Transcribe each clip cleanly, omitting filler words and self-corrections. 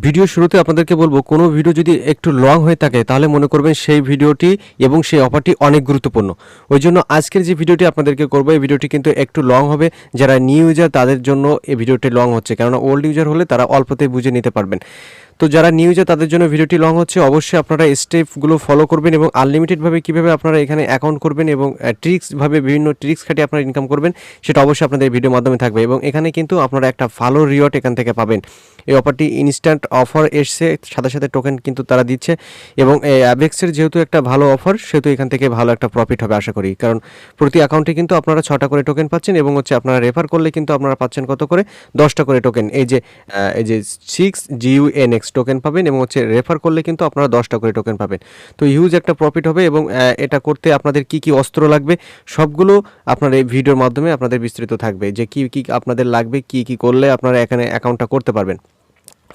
Video শুরুতে আপনাদেরকে বলবো কোনো ভিডিও যদি একটু লং হয়ে থাকে তাহলে মনে করবেন সেই ভিডিওটি এবং সেই অফারটি অনেক গুরুত্বপূর্ণ। ওই জন্য আজকের যে ভিডিওটি আপনাদেরকে করবো এই ভিডিওটি কিন্তু একটু লং হবে। যারা নিউ ইউজার তাদের জন্য এই ভিডিওটি লং হচ্ছে, কেননা ওল্ড ইউজার হলে তারা অল্পতেই বুঝে নিতে পারবেন। তো যারা নিউ ইউজার তাদের জন্য ভিডিওটি লং হচ্ছে, অবশ্যই আপনারা স্টেপগুলো ফলো করবেন এবং আনলিমিটেডভাবে কীভাবে আপনারা এখানে অ্যাকাউন্ট করবেন এবং ট্রিক্সভাবে বিভিন্ন ট্রিক্স খাটিয়ে আপনারা ইনকাম করবেন সেটা অবশ্যই আপনাদের ভিডিওর মাধ্যমে থাকবে। এবং এখানে কিন্তু আপনারা একটা ভালো রিওয়ার্ড এখান থেকে পাবেন। এই অফারটি ইনস্ট্যান্ট অফার এসছে, সাথে সাথে টোকেন কিন্তু তারা দিচ্ছে এবং অ্যাবেক্সের যেহেতু একটা ভালো অফার সেহেতু এখান থেকে ভালো একটা প্রফিট হবে আশা করি, কারণ প্রতি অ্যাকাউন্টে কিন্তু আপনারা 6টা করে টোকেন পাচ্ছেন এবং আপনারা রেফার করলে কিন্তু আপনারা পাচ্ছেন কত করে 10টা করে টোকেন। এই যে 6GUNX টোকেন পাবেন এবং রেফার করলে কিন্তু আপনারা 10টা করে টোকেন পাবেন। তো হিউজ একটা প্রফিট হবে এবং এটা করতে আপনাদের কি কি অস্ত্র লাগবে সবগুলো আপনার এই ভিডিওর মাধ্যমে আপনাদের বিস্তৃত থাকবে, যে কি কি আপনাদের লাগবে, কি কি করলে আপনারা এখানে অ্যাকাউন্টটা করতে পারবেন।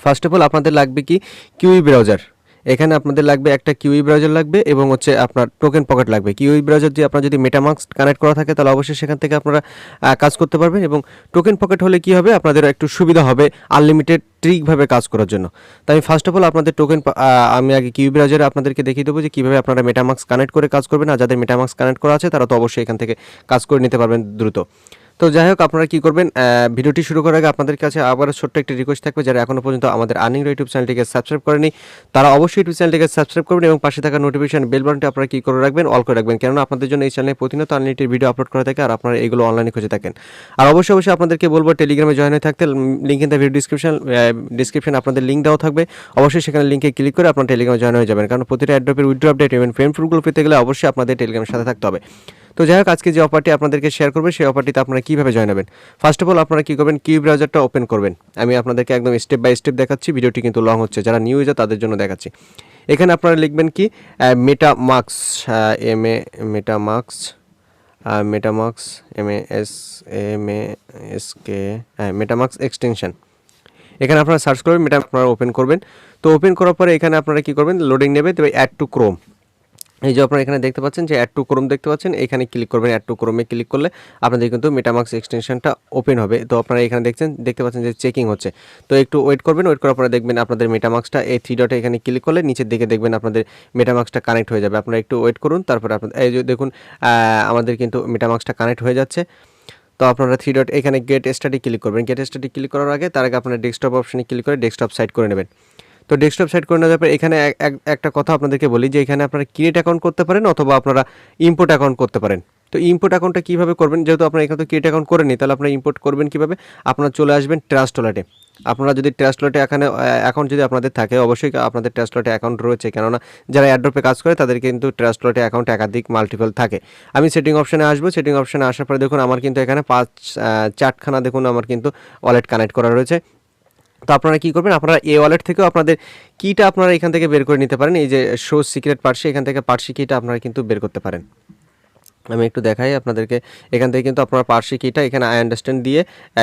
ফার্স্ট অফ অল আপনাদের লাগবে কি কিউই ব্রাউজার। এখানে আপনাদের লাগবে একটা কিউই ব্রাউজার লাগবে এবং আপনার টোকেন পকেট লাগবে। কিউই ব্রাউজার দিয়ে আপনার যদি মেটামাস্ক কানেক্ট করা থাকে তাহলে অবশ্যই সেখান থেকে আপনারা কাজ করতে পারবেন এবং টোকেন পকেট হলে কি হবে আপনাদের একটু সুবিধা হবে আনলিমিটেড ট্রিকভাবে কাজ করার জন্য। তাই আমি ফার্স্ট অফ অল আপনাদের আমি আগে কিউই ব্রাউজারে আপনাদেরকে দেখিয়ে দেবো যে কীভাবে আপনারা মেটামাস্ক কানেক্ট করে কাজ করবেন। আর যাদের মেটামাস্ক কানেক্ট করা আছে তারা তো অবশ্যই এখান থেকে কাজ করে নিতে পারবেন দ্রুত। তো যাই হোক, আপনারা কী করবেন, ভিডিওটি শুরু করার আগে আপনাদের কাছে আবারও ছোট্ট একটি রিকোয়েস্ট থাকবে, যারা এখনও পর্যন্ত আমাদের আর্নিং ইউটিউব চ্যানেলটিকে সাবস্ক্রাইব করেনি তারা অবশ্যই ইউটিউব চ্যানেলটিকে সাবস্ক্রাইব করবেন এবং পাশে থাকা নোটিফিকেশন বেল বাটনটি আপনারা কী করে রাখবেন, অল করে রাখবেন, কেননা আপনাদের জন্য এই চ্যানেলে প্রতিনিয়ত আনলিমিটেড ভিডিও আপলোড করা থাকে আর আপনারা এগুলো অনলাইনে খুঁজে থাকেন। আর অবশ্যই আপনাদেরকে বলবো টেলিগ্রামে জয়েন হয়ে থাকতে, link in the video description আপনাদের লিঙ্ক দেওয়া থাকবে, অবশ্যই সেখানে লিঙ্কে ক্লিক করে আপনারা টেলিগ্রামে জয়েন হয়ে যাবেন, কারণ প্রতিটা অ্যাড্রপের উইথড্র আপডেট এবং ফ্রেমগুলো পেতে গেলে অবশ্যই আপনাদের টেলিগ্রামের সাথে থাকতে হবে। তো যাই হোক, আজকে যে অফারটি আপনাদেরকে শেয়ার করবে সেই অফারটিতে আপনারা কীভাবে জয়েন হবেন। ফার্স্ট অফ অল আপনারা কী করবেন, কিউ ব্রাউজারটা ওপেন করবেন। আমি আপনাদেরকে একদম স্টেপ বাই স্টেপ দেখাচ্ছি, ভিডিওটি কিন্তু লং হচ্ছে, যারা নিউ ইউজার তাদের জন্য দেখাচ্ছি। এখানে আপনারা লিখবেন কি মেটামাস্ক, মেটামাস্ক এক্সটেনশন। এখানে আপনারা সার্চ করবেন, আপনারা ওপেন করবেন। তো ওপেন করার পরে এখানে আপনারা কী করবেন, লোডিং নেবে, তবে অ্যাড টু ক্রোম। এই যে আপনারা এখানে দেখতে পাচ্ছেন যে অ্যাড টু ক্রোম দেখতে পাচ্ছেন, এখানে ক্লিক করবেন। অ্যাড টু ক্রোমে ক্লিক করলে আপনাদের কিন্তু মেটামাস্ক এক্সটেনশনটা ওপেন হবে। তো আপনারা এখানে দেখতে পাচ্ছেন যে চেকিং হচ্ছে। তো একটু ওয়েট করবেন, ওয়েট করার পরে দেখবেন আপনাদের মেটামাস্কটা এই 3 ডটে এখানে ক্লিক করলে নিচের দিকে দেখবেন আপনাদের মেটামাস্কটা কানেক্ট হয়ে যাবে। আপনারা একটু ওয়েট করুন, তারপরে আপনাদের এই যে দেখুন আমাদের কিন্তু মেটামাস্কটা কানেক্ট হয়ে যাচ্ছে। তো আপনারা 3 ডট এখানে গেট স্টাডি ক্লিক করবেন। গেট স্টাডি ক্লিক করার আগে তার আগে আপনারা ডেস্কটপ অপশনে ক্লিক করে ডেস্কটপ সাইড করে নেবেন। তো ডেস্কটপ সাইড করে নেওয়ার পর এখানে একটা কথা আপনাদেরকে বলি যে এখানে আপনারা ক্রিয়েট অ্যাকাউন্ট করতে পারেন অথবা আপনারা ইম্পোর্ট অ্যাকাউন্ট করতে পারেন। তো ইম্পোর্ট অ্যাকাউন্টটা কীভাবে করবেন, যেহেতু আপনারা এখানে তো ক্রিয়েট অ্যাকাউন্ট করে নিই, তাহলে আপনারা ইম্পোর্ট করবেন কীভাবে, আপনারা চলে আসবেন ট্রাস্ট ওয়ালেটে। আপনারা যদি ট্রাস্ট ওয়ালেটে এখানে অ্যাকাউন্ট যদি আপনাদের থাকে, অবশ্যই আপনাদের ট্রাস্ট ওয়ালেটে অ্যাকাউন্ট রয়েছে, কেননা যারা এয়ারড্রপে কাজ করে তাদের কিন্তু ট্রাস্ট ওয়ালেটে অ্যাকাউন্ট একাধিক মাল্টিপল থাকে। আমি সেটিং অপশনে আসবো। সেটিং অপশনে আসার পরে দেখুন আমার কিন্তু এখানে 4খানা দেখুন আমার কিন্তু ওয়ালেট কানেক্ট করা রয়েছে। তো আপনারা কী করবেন, আপনারা এই ওয়ালেট থেকেও আপনাদের কিটা আপনারা এখান থেকে বের করে নিতে পারেন। এই যে শো সিক্রেট পার্সি, এখান থেকে পার্সি কিটা আপনারা কিন্তু বের করতে পারেন। আমি একটু দেখাই আপনাদেরকে। এখান থেকে কিন্তু আপনার পার্সি কিটা এখানে আই আন্ডারস্ট্যান্ড দিয়ে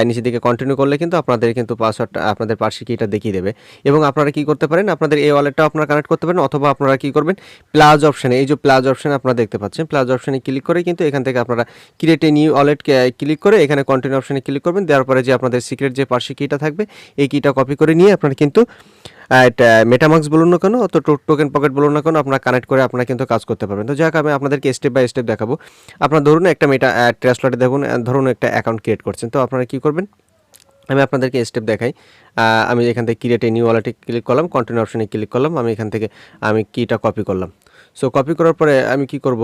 নিচের দিকে কন্টিনিউ করলে কিন্তু আপনাদের কিন্তু পাসওয়ার্ডটা আপনাদের পার্সি কিটা দেখিয়ে দেবে। এবং আপনারা কী করতে পারেন, আপনাদের এই ওয়ালেটটাও আপনারা কানেক্ট করতে পারেন, অথবা আপনারা কী করবেন, প্লাস অপশানে, এই যে প্লাস অপশানে আপনারা দেখতে পাচ্ছেন, প্লাস অপশানে ক্লিক করে কিন্তু এখান থেকে আপনারা create a new wallet click করে এখানে কন্টিনিউ অপশানে ক্লিক করবেন। দেওয়ার পরে যে আপনাদের সিক্রেট যে পার্সি কিটা থাকবে এই কিটা কপি করে নিয়ে আপনারা কিন্তু এটা মেটামাস্ক বলুন না কেন, অত টোকেন পকেট বলুন না কেন, আপনারা কানেক্ট করে আপনারা কিন্তু কাজ করতে পারবেন। তো যাক, আমি আপনাদেরকে স্টেপ বাই স্টেপ দেখাবো। আপনারা ধরুন একটা ট্রাস্ট ওয়ালেটে দেখুন, ধরুন একটা অ্যাকাউন্ট ক্রিয়েট করছেন। তো আপনারা কী করবেন, আমি আপনাদেরকে স্টেপ দেখাই। আমি এখান থেকে ক্রিয়েট এ নিউ ওয়ালেটে ক্লিক করলাম, কন্টিনিউ অপশনে ক্লিক করলাম, আমি এখান থেকে কিটা কপি করলাম। সো কপি করার পরে আমি কি করব,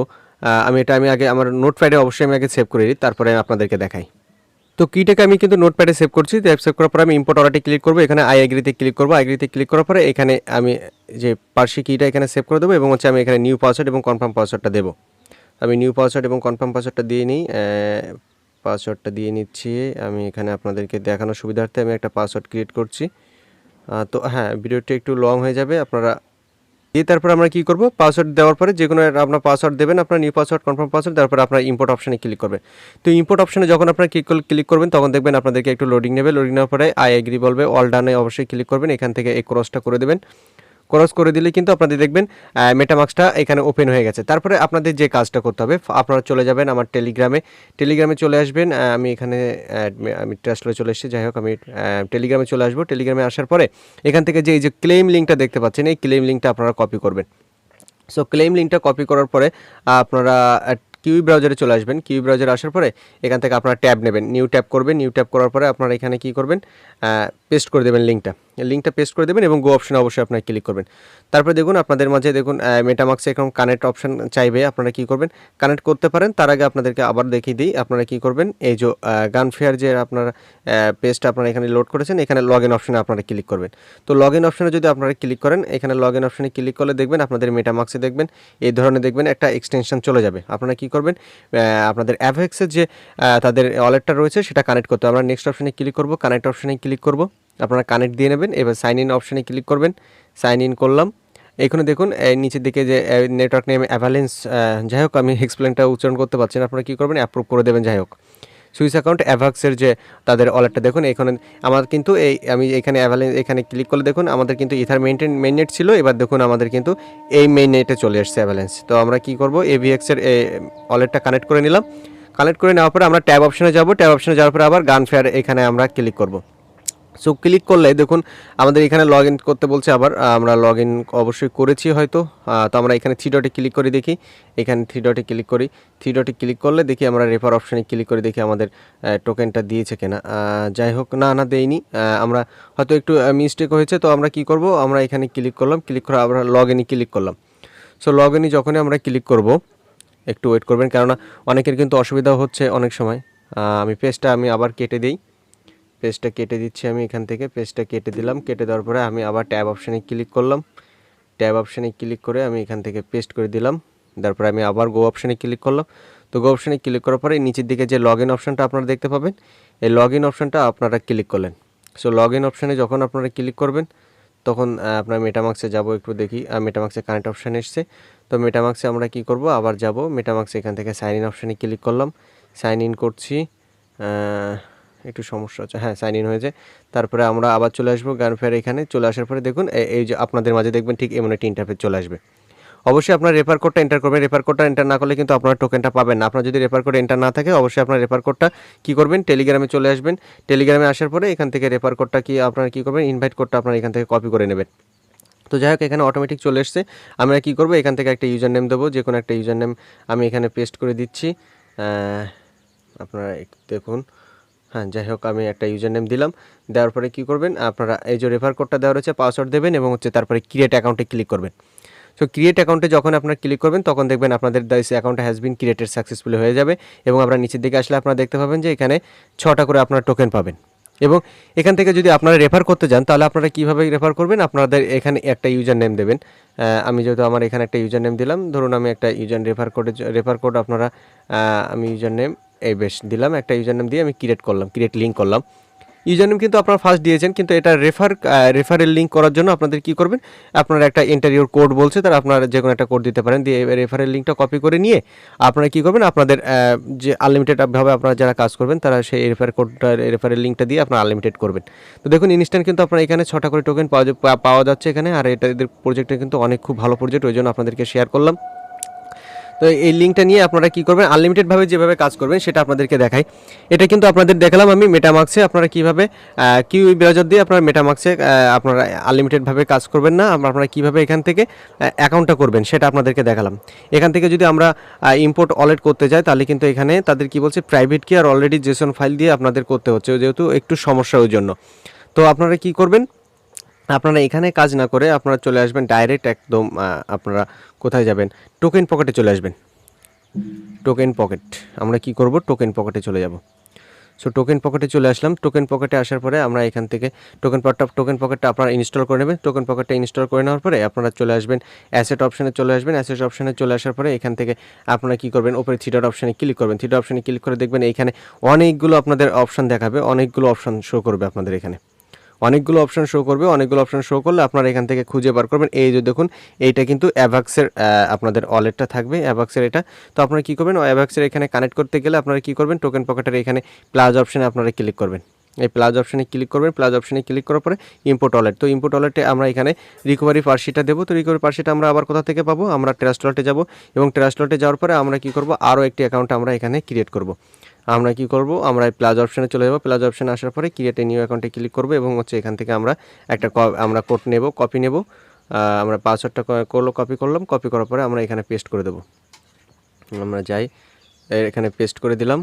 আমি আগে আমার নোটপ্যাডে অবশ্যই আমি আগে সেভ করে দিই, তারপরে আমি আপনাদেরকে দেখাই। তো কিটাকে আমি কিন্তু নোটপ্যাডে সেভ করছি। সেভ করার পরে আমি ইম্পোর্ট ওয়ালেটে ক্লিক করবো, এখানে আই এগ্রিতে ক্লিক করবো। এগ্রিতে ক্লিক করার পরে এখানে আমি যে পার্সি কিটা এখানে সেভ করে দেবো এবং আমি এখানে নিউ পাসওয়ার্ড এবং কনফার্ম পাসওয়ার্ডটা দেবো। আমি নিউ পাসওয়ার্ড এবং কনফার্ম পাসওয়ার্ডটা দিয়ে নিই, পাসওয়ার্ডটা দিয়ে নিচ্ছি। আমি এখানে আপনাদেরকে দেখানোর সুবিধার্থে আমি একটা পাসওয়ার্ড ক্রিয়েট করছি। তো হ্যাঁ, ভিডিওটি একটু লং হয়ে যাবে, আপনারা দিয়ে তারপর আমরা কী করবো, পাসওয়ার্ড দেওয়ার পরে যে কোনো আপনার পাসওয়ার্ড দেবেন, আপনার নিউ পাসওয়ার্ড কনফার্ম পাসওয়ার্ড, তারপরে আপনার ইম্পোর্ট অপশানে ক্লিক করবেন। তো ইম্পোর্ট অপশানে যখন আপনার ক্লিক করবেন তখন দেখবেন আপনাদেরকে একটু লোডিং নেবে। লোডিং নেওয়ার পরে আই এগ্রি বলবে, অল ডানে অবশ্যই ক্লিক করবেন। এখান থেকে এই ক্রসটা করে দেবেন। ক্রস করে দিলে কিন্তু আপনাদের দেখবেন মেটামাক্সটা এখানে ওপেন হয়ে গেছে। তারপরে আপনাদের যে কাজটা করতে হবে, আপনারা চলে যাবেন আমার টেলিগ্রামে চলে আসবেন। আমি এখানে আমি ট্রাস্টলে চলে এসেছি, যাই হোক আমি টেলিগ্রামে চলে আসবো। টেলিগ্রামে আসার পরে এখান থেকে যে এই যে ক্লেম লিঙ্কটা দেখতে পাচ্ছেন, এই ক্লেম লিঙ্কটা আপনারা কপি করবেন। সো ক্লেম লিঙ্কটা কপি করার পরে আপনারা কিউই ব্রাউজারে চলে আসবেন। কিউই ব্রাউজারে আসার পরে এখান থেকে আপনারা ট্যাব নেবেন, নিউ ট্যাব করবেন। নিউ ট্যাব করার পরে আপনারা এখানে কী করবেন, পেস্ট করে দেবেন লিঙ্কটা পেস্ট করে দেবেন এবং গো অপশনে অবশ্যই আপনারা ক্লিক করবেন। তারপরে দেখুন আপনাদের মাঝে দেখুন মেটামাক্সে এখন কানেক্ট অপশন চাইবে, আপনারা কী করবেন, কানেক্ট করতে পারেন। তার আগে আপনাদেরকে আবার দেখিয়ে দিই, আপনারা কী করবেন, এই যে গানফেয়ার যে আপনারা পেজটা আপনারা এখানে লোড করেছেন, এখানে লগ ইন অপশনে আপনারা ক্লিক করবেন। তো লগ ইন অপশনে যদি আপনারা ক্লিক করেন, এখানে লগ ইন অপশনে ক্লিক করলে দেখবেন আপনাদের মেটামাক্সে দেখবেন এই ধরনের দেখবেন একটা এক্সটেনশন চলে যাবে। আপনারা কী করবেন, আপনাদের অ্যাভেক্সের যে তাদের ওয়ালেটটা রয়েছে সেটা কানেক্ট করতে হবে। আমরা নেক্সট অপশনে ক্লিক করব, কানেক্ট অপশনে ক্লিক করব, আপনারা কানেক্ট দিয়ে নেবেন। এবার সাইন ইন অপশনে ক্লিক করবেন, সাইন ইন করলাম। এখানে দেখুন নিচের দিকে যে নেটওয়ার্ক নেম অ্যাভালেন্স, যাই হোক আমি এক্সপ্লেনটা উচ্চারণ করতে পারছি না, আপনারা কী করবেন, অ্যাপ্রুভ করে দেবেন। যাই হোক সুইস অ্যাকাউন্ট অ্যাভাক্সের যে তাদের ওয়ালেটটা দেখুন, এখানে আমার কিন্তু আমি এখানে এখানে ক্লিক করলে দেখুন আমাদের কিন্তু ইথার মেইননেট ছিল। এবার দেখুন আমাদের কিন্তু এই মেইননেটে চলে আসছে অ্যাভালেন্স। তো আমরা কি করব, এভিএক্সের ওয়ালেটটা কানেক্ট করে নিলাম। কানেক্ট করে নেওয়ার পরে আমরা ট্যাব অপশনে যাব, ট্যাব অপশনে যাওয়ার পরে আবার গানফেয়ার এখানে আমরা ক্লিক করব। সো ক্লিক করলে দেখুন আমাদের এখানে লগ ইন করতে বলছে, আবার আমরা লগ ইন অবশ্যই করেছি হয়তো। তো আমরা এখানে থ্রি ডটে ক্লিক করে দেখি, এখানে থ্রি ডটে ক্লিক করি। থ্রি ডটে ক্লিক করলে দেখি আমরা রেফার অপশানে ক্লিক করে দেখি আমাদের টোকেনটা দিয়েছে কিনা। যাই হোক না দেয়নি, আমরা হয়তো একটু মিস্টেক হয়েছে। তো আমরা কি করব, আমরা এখানে ক্লিক করলাম, ক্লিক করে আমরা লগ ইনে ক্লিক করলাম। সো লগ ইনে যখনই আমরা ক্লিক করব, একটু ওয়েট করবেন, কেননা অনেকের কিন্তু অসুবিধা হচ্ছে অনেক সময়। আমি পেজটা আবার কেটে দিই, পেজটা কেটে দিচ্ছি আমি এখান থেকে, পেজটা কেটে দিলাম। কেটে দেওয়ার পরে আমি আবার ট্যাব অপশানে ক্লিক করলাম, ট্যাব অপশানে ক্লিক করে আমি এখান থেকে পেস্ট করে দিলাম। তারপরে আমি আবার গো অপশানে ক্লিক করলাম। তো গো অপশানে ক্লিক করার পরে নিচের দিকে যে লগ ইন অপশানটা আপনারা দেখতে পাবেন, এই লগ ইন অপশানটা আপনারা ক্লিক করলেন। সো লগ ইন অপশানে যখন আপনারা ক্লিক করবেন তখন আপনার মেটামাক্সে যাব, একটু দেখি মেটামাক্সে কানেক্ট অপশান এসছে। তো মেটামাক্সে আমরা কি করব, আবার যাব মেটামাক্সে, এখান থেকে সাইন ইন অপশানে ক্লিক করলাম, সাইন ইন করছি। একটু সমস্যা হচ্ছে, হ্যাঁ সাইন ইন হয়েছে। তারপরে আমরা আবার চলে আসবো গানফেয়ার, এখানে চলে আসার পরে দেখুন এই যে আপনাদের মাঝে দেখবেন ঠিক এমন একটি ইন্টারফেস চলে আসবে। অবশ্যই আপনার রেফার কোডটা এন্টার করবেন। রেফার কোডটা এন্টার না করলে কিন্তু আপনার টোকেনটা পাবেন না। আপনার যদি রেফার কোড এন্টার না থাকে অবশ্যই আপনার রেফার কোডটা কী করবেন, টেলিগ্রামে চলে আসবেন। টেলিগ্রামে আসার পরে এখান থেকে রেফার কোডটা আপনারা কী করবেন, ইনভাইট কোডটা আপনারা এখান থেকে কপি করে নেবেন। তো যাই হোক এখানে অটোমেটিক চলে এসছে। আমরা কী করবো, এখান থেকে একটা ইউজার নেম দেবো, যে কোনো একটা ইউজার নেম আমি এখানে পেস্ট করে দিচ্ছি। আপনারা দেখুন, হ্যাঁ যাই হোক আমি একটা ইউজার নেম দিলাম। দেওয়ার পরে কী করবেন, আপনারা এই যে রেফার কোডটা দেওয়া রয়েছে, পাসওয়ার্ড দেবেন এবং তারপরে ক্রিয়েট অ্যাকাউন্টে ক্লিক করবেন। সো ক্রিয়েট অ্যাকাউন্টে যখন আপনারা ক্লিক করবেন তখন দেখবেন আপনাদের this account has been created successfully হয়ে যাবে। এবং আপনারা নিচের দিকে আসলে আপনারা দেখতে পাবেন যে এখানে 6টা করে আপনারা টোকেন পাবেন। এবং এখান থেকে যদি আপনারা রেফার করতে যান তাহলে আপনারা কীভাবে রেফার করবেন, আপনাদের এখানে একটা ইউজার নেম দেবেন। আমি যেহেতু আমার এখানে একটা ইউজার নেম দিলাম, ধরুন আমি একটা রেফার কোড আপনারা আমি ইউজার নেম বেশ দিলাম, একটা ইউজার নেম দিয়ে আমি ক্রিয়েট লিঙ্ক করলাম। ইউজার নেম কিন্তু আপনারা ফার্স্ট দিয়েছেন, কিন্তু এটা রেফারেল লিঙ্ক করার জন্য আপনাদের কি করবেন, আপনারা একটা ইন্টারভিউর কোড বলছে, তার আপনারা যে কোনো একটা কোড দিতে পারেন, দিয়ে রেফারেল লিঙ্কটা কপি করে নিয়ে আপনারা কি করবেন, আপনাদের যে আনলিমিটেডভাবে আপনারা যারা কাজ করবেন তারা সেই রেফারেল লিঙ্কটা দিয়ে আপনারা আনলিমিটেড করবেন। তো দেখুন ইনস্ট্যান্ট কিন্তু আপনারা এখানে 6টা করে টোকেন পাওয়া যাচ্ছে এখানে। আর এদের প্রজেক্টটা কিন্তু অনেক খুব ভালো প্রজেক্ট, ওই জন্য আপনাদেরকে শেয়ার করলাম। তো এই লিঙ্কটা নিয়ে আপনারা কি করবেন, আনলিমিটেডভাবে যেভাবে কাজ করবেন সেটা আপনাদেরকে দেখাই। এটা কিন্তু আপনাদের দেখালাম আমি মেটামাক্সে আপনারা কীভাবে কিউই ব্রাউজার দিয়ে আপনারা মেটামাক্সে আপনারা আনলিমিটেডভাবে কাজ করবেন না, আপনারা কীভাবে এখান থেকে অ্যাকাউন্টটা করবেন সেটা আপনাদেরকে দেখালাম। এখান থেকে যদি আমরা ইম্পোর্ট ওয়ালেট করতে যাই তাহলে কিন্তু এখানে তাদের কি বলছে, প্রাইভেট কি আর অলরেডি জেসন ফাইল দিয়ে আপনাদের করতে হচ্ছে, যেহেতু একটু সমস্যা ওই জন্য। তো আপনারা কি করবেন, আপনারা এখানে কাজ না করে আপনারা চলে আসবেন ডাইরেক্ট একদম, আপনারা কোথায় যাবেন, টোকেন পকেটে চলে আসবেন। টোকেন পকেট আমরা কি করব, টোকেন পকেটে চলে যাব। সো টোকেন পকেটে চলে আসলাম। টোকেন পকেটে আসার পরে আমরা এখান থেকে টোকেন পকেটটা আপনারা ইনস্টল করে নেবেন। টোকেন পকেটটা ইনস্টল করে নেওয়ার পরে আপনারা চলে আসবেন অ্যাসেট অপশানে চলে আসবেন। অ্যাসেট অপশানে চলে আসার পরে এখান থেকে আপনারা কি করবেন, উপরে থ্রি ডট অপশানে ক্লিক করবেন। থ্রি ডট অপশানে ক্লিক করে দেখবেন এইখানে অনেকগুলো আপনাদের অপশান দেখাবে, অনেকগুলো অপশান শো করবে আপনাদের এখানে, অনেকগুলো অপশান শো করবে। অনেকগুলো অপশান শো করলে আপনারা এখান থেকে খুঁজে বার করবেন। এই যে দেখুন এইটা কিন্তু অ্যাভাক্সের আপনাদের ওয়ালেটটা থাকবে, অ্যাভাক্সের এটা। তো আপনারা কী করবেন, অ্যাভাক্সের এখানে কানেক্ট করতে গেলে আপনারা কী করবেন, টোকেন পকেটের এখানে প্লাস অপশানে আপনারা ক্লিক করবেন। এই প্লাস অপশানে ক্লিক করবেন। প্লাস অপশানে ক্লিক করার পরে ইম্পোর্ট ওয়ালেট, তো ইম্পোর্ট ওয়ালেটে আমরা এখানে রিকভারি পার্সিটা দেবো। তো রিকভারি পার্সিটা আমরা আবার কোথা থেকে পাবো, আমরা ট্রাস্ট ওয়ালেটে যাব এবং ট্রাস্ট ওয়ালেটে যাওয়ার পরে আমরা কি করব, আরও একটি অ্যাকাউন্ট আমরা এখানে ক্রিয়েট করব। আমরা কি করব, আমরা এই প্লাস অপশানে চলে যাব। প্লাস অপশানে আসার পরে ক্রিয়েট এ নিউ অ্যাকাউন্টে ক্লিক করব এবং হচ্ছে এখান থেকে আমরা একটা আমরা কোড নেব, কপি নেব। আমরা পাসওয়ার্ডটা কপি করলাম, কপি করার পরে আমরা এখানে পেস্ট করে দেবো। আমরা যাই, এখানে পেস্ট করে দিলাম।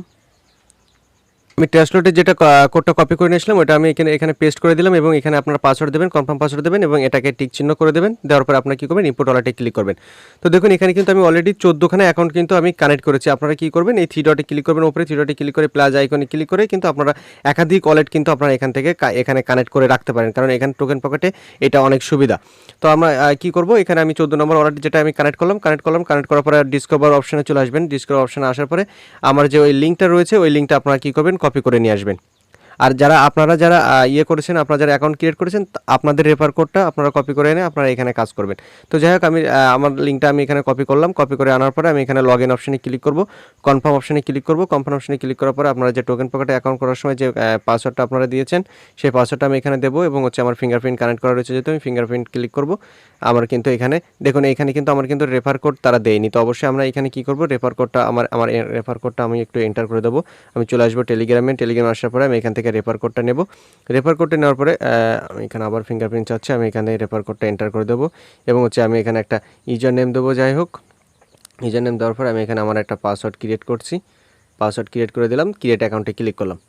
আমি ট্রান্সলেটে যেটা কোডটা কপি করে নিয়েছিলাম ওটা আমি এখানে পেস্ট করে দিলাম এবং এখানে আপনারা পাসওয়ার্ড দেবেন, কনফার্ম পাসওয়ার্ড দেবেন এবং এটাকে টিক চিহ্ন করে দেবেন। দেওয়ার পরে আপনারা কী করবেন, ইম্পোর্ট ওয়ালেটে ক্লিক করবেন। তো দেখুন এখানে কিন্তু আমি অলরেডি 14খানা অ্যাকাউন্ট কিন্তু আমি কানেক্ট করেছি। আপনারা কী করবেন, এই 3 ডটে ক্লিক করবেন, উপরে 3 ডটে ক্লিক করে প্লাস আইকনে ক্লিক করে কিন্তু আপনারা একাধিক ওয়ালেট কিন্তু আপনারা এখান থেকে এখানে কানেক্ট করে রাখতে পারেন, কারণ এখানে টোকেন পকেটে এটা অনেক সুবিধা। তো আমরা কী করব, এখানে আমি 14 নম্বর ওয়ালেট যেটা আমি কানেক্ট করার পরে ডিসকভার অপশানে চলে আসবেন। ডিসকভার অপশানে আসার পরে আমার যে ওই লিঙ্কটা রয়েছে ওই লিঙ্কটা আপনারা কী করবেন, কপি করে নিয়ে আসবেন। আর আপনারা যারা ইয়ে করেছেন, আপনারা যারা অ্যাকাউন্ট ক্রিয়েট করেছেন আপনাদের রেফার কোডটা আপনারা কপি করে এনে আপনারা এখানে কাজ করবেন। তো যাই হোক, আমি আমার লিঙ্কটা আমি এখানে কপি করলাম। কপি করে আনার পরে আমি এখানে লগ ইন অপশানে ক্লিক করব, কনফার্ম অপশানে ক্লিক করব। কনফার্ম অপশানে ক্লিক করার পরে আপনারা যে টোকেন পকেটে অ্যাকাউন্ট করার সময় যে পাসওয়ার্ডটা আপনারা দিয়েছেন সেই পাসওয়ার্ডটা আমি এখানে দেবো এবং হচ্ছে আমার ফিঙ্গারপ্রিন্ট কানেক্ট করা রয়েছে, যেহেতু আমি ফিঙ্গারপ্রিন্ট ক্লিক করব। আমার কিন্তু এখানে দেখুন, এখানে কিন্তু আমার কিন্তু রেফার কোড তারা দেয়নি। তো অবশ্যই আমরা এখানে কী করব, রেফার কোডটা আমার রেফার কোডটা আমি একটু এন্টার করে দেবো। আমি চলে আসবো টেলিগ্রামে আসার পরে আমি এখান থেকে রেফার কোডটা নেব। রেফার কোডটা নেওয়ার পরে আমি এখানে আবার ফিঙ্গারপ্রিন্ট চাচ্ছি, আমি এখানে রেফার কোডটা এন্টার করে দেবো এবং হচ্ছে আমি এখানে একটা ইউজার নেম দেবো। যাই হোক, ইউজার নেম দেওয়ার পরে আমি এখানে আমার একটা পাসওয়ার্ড ক্রিয়েট করছি। পাসওয়ার্ড ক্রিয়েট করে দিলাম, ক্রিয়েট অ্যাকাউন্টে ক্লিক করলাম।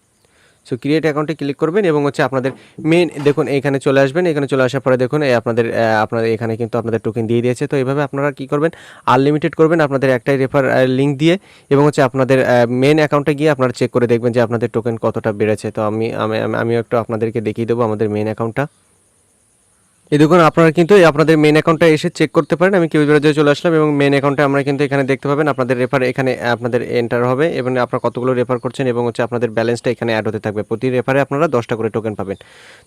সো ক্রিয়েট অ্যাকাউন্টে ক্লিক করবেন এবং হচ্ছে আপনাদের মেন দেখুন এখানে চলে আসবেন। এখানে চলে আসার পরে দেখুন আপনাদের এখানে কিন্তু আপনাদের টোকেন দিয়ে দিয়েছে। তো এইভাবে আপনারা কী করবেন, আনলিমিটেড করবেন আপনাদের একটাই রেফার লিঙ্ক দিয়ে এবং হচ্ছে আপনাদের মেন অ্যাকাউন্টে গিয়ে আপনারা চেক করে দেখবেন যে আপনাদের টোকেন কতটা বেড়েছে। তো আমি একটু আপনাদেরকে দেখিয়ে দেবো আমাদের মেন অ্যাকাউন্টটা। এই দেখুন আপনারা কিন্তু আপনাদের মেন অ্যাকাউন্টে এসে চেক করতে পারেন। আমি কিউ ব্রাউজারে চলে আসলাম এবং মেন অ্যাকাউন্টে আমরা কিন্তু এখানে দেখতে পাবেন আপনাদের রেফার এখানে আপনাদের এন্টার হবে এবং আপনারা কতগুলো রেফার করছেন এবং হচ্ছে আপনাদের ব্যালেন্সটা এখানে অ্যাড হতে থাকবে। প্রতি রেফারে আপনারা 10টা করে টোকেন পাবেন।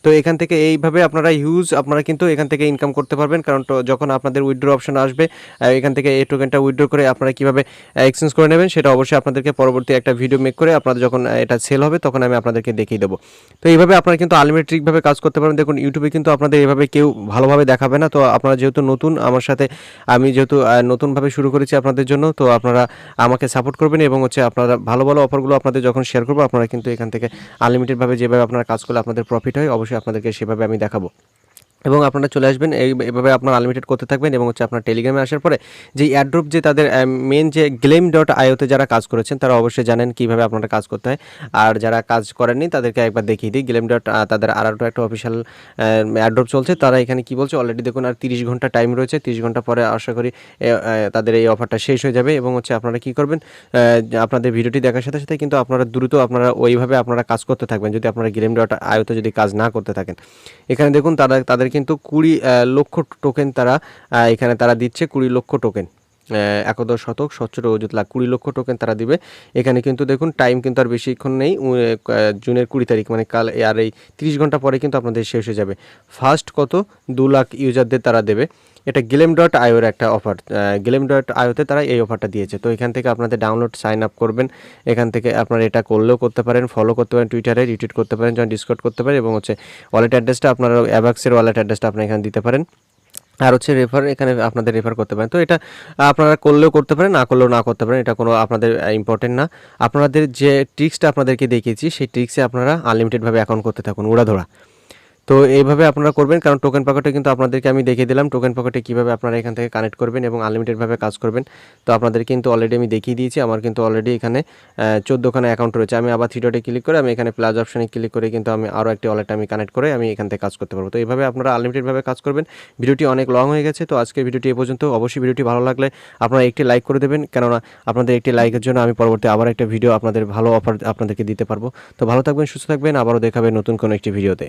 তো এখান থেকে এইভাবে আপনারা কিন্তু এখান থেকে ইনকাম করতে পারবেন, কারণ যখন আপনাদের উইথড্র অপশন আসবে এখান থেকে এই টোকেনটা উইথড্র করে আপনারা কীভাবে এক্সচেঞ্জ করে নেবেন সেটা অবশ্যই আপনাদেরকে পরবর্তী একটা ভিডিও মেক করে আপনারা যখন এটা সেল হবে তখন আমি আপনাদেরকে দেখিয়ে দেবো। তো এইভাবে আপনারা কিন্তু আনলিমিটেডভাবে কাজ করতে পারেন। দেখুন ইউটিউবে কিন্তু আপনাদের এভাবে কেউ ভালোভাবে দেখাবে না। তো আপনারা যেহেতু নতুন আমার সাথে, আমি যেহেতু নতুনভাবে শুরু করেছি আপনাদের জন্য, তো আপনারা আমাকে সাপোর্ট করবেন এবং হচ্ছে আপনারা ভালো ভালো অফারগুলো আপনাদের যখন শেয়ার করবো আপনারা কিন্তু এখান থেকে আনলিমিটেডভাবে যেভাবে আপনারা কাজ করলে আপনাদের প্রফিট হয় অবশ্যই আপনাদেরকে সেভাবে আমি দেখাবো এবং আপনারা চলে আসবেন। এইভাবে আপনারা আনলিমিটেড করতে থাকবেন এবং হচ্ছে আপনার টেলিগ্রামে আসার পরে যে এয়ারড্রপ যে তাদের মেন যে gleam.io-তে যারা কাজ করেছেন তারা অবশ্যই জানেন কীভাবে আপনারা কাজ করতে হয়। আর যারা কাজ করেননি তাদেরকে একবার দেখিয়ে দিই। তাদের আরও একটা অফিসিয়াল এয়ারড্রপ চলছে। তারা এখানে কি বলছে, অলরেডি দেখুন আর 30 ঘন্টা টাইম রয়েছে। 30 ঘন্টা পরে আশা করি তাদের এই অফারটা শেষ হয়ে যাবে এবং হচ্ছে আপনারা কি করবেন, আপনাদের ভিডিওটি দেখার সাথে সাথে কিন্তু আপনারা দ্রুত আপনারা ওইভাবে আপনারা কাজ করতে থাকবেন যদি আপনারা gleam.io-তে যদি কাজ না করতে থাকেন। এখানে দেখুন তাদের কিন্তু 20 লক্ষ টোকেন এখানে তারা দিচ্ছে। 20 লক্ষ টোকেন, 11 শতক 17 লাখ 20 লক্ষ টোকেন তারা দিবে। এখানে কিন্তু দেখুন টাইম কিন্তু আর বেশিক্ষণ নেই, জুনের 20 তারিখ মানে কাল, আর এই 30 ঘন্টা পরে কিন্তু আপনাদের শেষ হয়ে যাবে। ফার্স্ট 2 লাখ ইউজারদের তারা দেবে। এটা gleam.io-র একটা অফার। gleam.io-তে তারা এই অফারটা দিয়েছে। তো এখান থেকে আপনাদের ডাউনলোড সাইন আপ করবেন। এখান থেকে আপনারা এটা করলেও করতে পারেন, ফলো করতে পারেন, টুইটারে রিটুইট করতে পারেন, জয়েন ডিসকর্ড করতে পারেন এবং হচ্ছে ওয়ালেট অ্যাড্রেসটা আপনারা অ্যাভাক্সের ওয়ালেট অ্যাড্রেসটা আপনারা এখানে দিতে পারেন। আর হচ্ছে এখানে আপনাদের রেফার করতে পারেন। তো এটা আপনারা করলেও করতে পারেন, না করলেও না করতে পারেন, এটা কোনো আপনাদের ইম্পর্টেন্ট না। আপনাদের যে ট্রিক্সটা আপনাদেরকে দেখিয়েছি সেই ট্রিক্সে আপনারা আনলিমিটেডভাবে অ্যাকাউন্ট করতে থাকুন উড়াধরা। তো এইভাবে আপনারা করবেন, কারণ টোকেন পকেটে কিন্তু আপনাদেরকে আমি দেখিয়ে দিলাম টোকেন পকেটে কীভাবে আপনারা এখান থেকে কানেক্ট করবেন এবং আনলিমিটেডভাবে কাজ করবেন। তো আপনাদের কিন্তু অলরেডি আমি দেখিয়ে দিয়েছি। আমার কিন্তু অলরেডি এখানে 14খানা অ্যাকাউন্ট রয়েছে। আমি আবার 3 ডটে ক্লিক করে আমি এখানে প্লাস অপশানে ক্লিক করে কিন্তু আমি আরও একটি ওয়ালেট আমি কানেক্ট করে আমি এখান থেকে কাজ করতে পারবো। তো এইভাবে আপনারা আনলিমিটেডভাবে কাজ করবেন। ভিডিওটি অনেক লং হয়ে গেছে, তো আজকে ভিডিওটি এ পর্যন্ত। অবশ্যই ভিডিওটি ভালো লাগলে আপনারা একটি লাইক করে দেবেন, কেননা আপনাদের একটি লাইকের জন্য আমি পরবর্তী আবার একটা ভিডিও আপনাদের ভালো অফার আপনাদেরকে দিতে পারবো। তো ভালো থাকবেন, সুস্থ থাকবেন, আবারও দেখাবেন নতুন কোনো একটি ভিডিওতে।